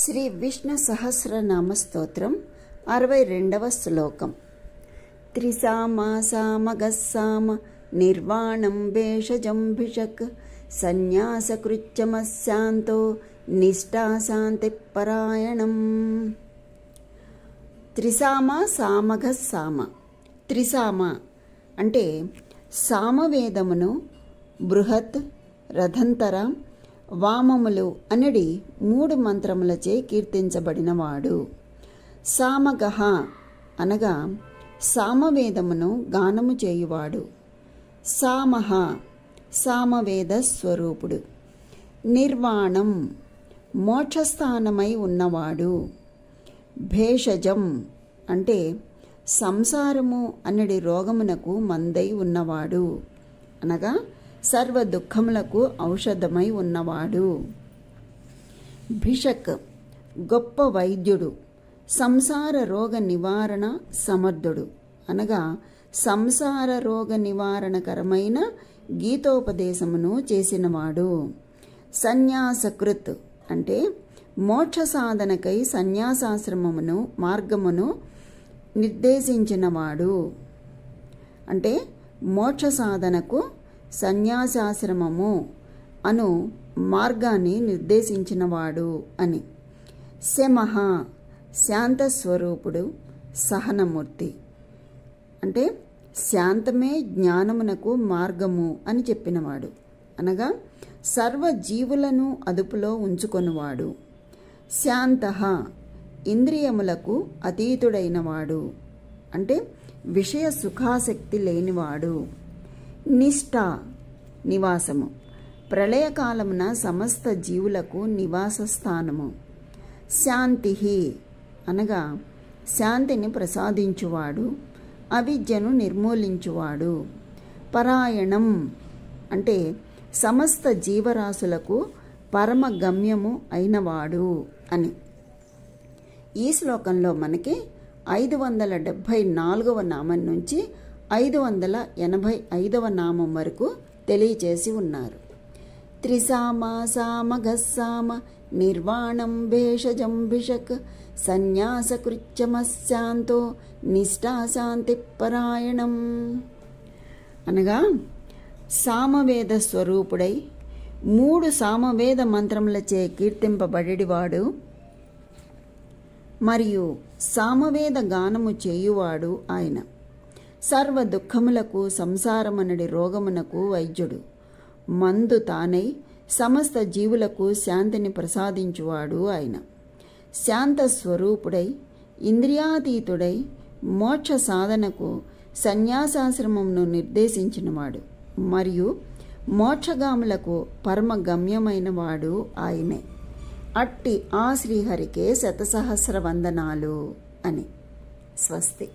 శ్రీ విష్ణు సహస్రనామ స్తోత్రం 62వ శ్లోకం. త్రిసామా సామగస్సామ నిర్వాణం భేషజం భిషక్ సన్యాసకృత్యమశాంతో నిష్టా శాంతి పరాయణం. త్రిసామ సామగస్సామ. త్రిసామ అంటే సామవేదమును బృహత్, రథంతర, వామములు అనడి 3 మంత్రములచే కీర్తించబడినవాడు. సామగః అనగా సామవేదమును గానము చేయువాడు. సామః సామవేద స్వరూపుడు. నిర్వాణం మోక్షస్థానమై ఉన్నవాడు. భేషజం అంటే సంసారము అనడి రోగమునకు మందై ఉన్నవాడు, అనగా సర్వ దుఃఖములకు ఔషధమై ఉన్నవాడు. భిషక్ గొప్ప వైద్యుడు. సంసార రోగ నివారణ సమర్థుడు, అనగా సంసార రోగ నివారణకరమైన గీతోపదేశమును చేసినవాడు. సన్యాసకృత్ అంటే మోక్ష సాధనకై సన్యాసాశ్రమమును మార్గమును నిర్దేశించినవాడు. అంటే మోక్ష సాధనకు సన్యాసాశ్రమము అను మార్గాన్ని నిర్దేశించినవాడు అని. శమః శాంతస్వరూపుడు, సహనమూర్తి. అంటే శాంతమే జ్ఞానమునకు మార్గము అని చెప్పినవాడు, అనగా సర్వ జీవులను అదుపులో ఉంచుకొనువాడు. శాంతః ఇంద్రియములకు అతీతుడైనవాడు, అంటే విషయ సుఖాసక్తి లేనివాడు. నిష్ఠ నివాసము, ప్రళయకాలమున సమస్త జీవులకు నివాస స్థానము. శాంతి అనగా శాంతిని ప్రసాదించువాడు, అవిద్యను నిర్మూలించువాడు. పరాయణం అంటే సమస్త జీవరాశులకు పరమ గమ్యము అయినవాడు అని. ఈ శ్లోకంలో మనకి 574వ నామం నుంచి 585వ నామం వరకు తెలియచేసి ఉన్నారు. త్రిసామ సామగస్సామ నిర్వాణం భేషజం భిషక్ సన్యాసకృత్యమశాంతో నిష్టా శాంతి పరాయణం. అనగా సామవేద స్వరూపుడై 3 సామవేద మంత్రములచే కీర్తింపబడివాడు మరియు సామవేద గానము చేయువాడు ఆయన. సర్వ దుఃఖములకు సంసారమనడి రోగమునకు వైద్యుడు. మందు తానై సమస్త జీవులకు శాంతిని ప్రసాదించువాడు ఆయన. శాంత స్వరూపుడై ఇంద్రియాతీతుడై మోక్ష సాధనకు సన్యాసాశ్రమమును నిర్దేశించినవాడు మరియు మోక్షగాములకు పరమ గమ్యమైన వాడు ఆయనే. అట్టి ఆ శ్రీహరికే శతసహస్ర వందనాలు అని. స్వస్తి.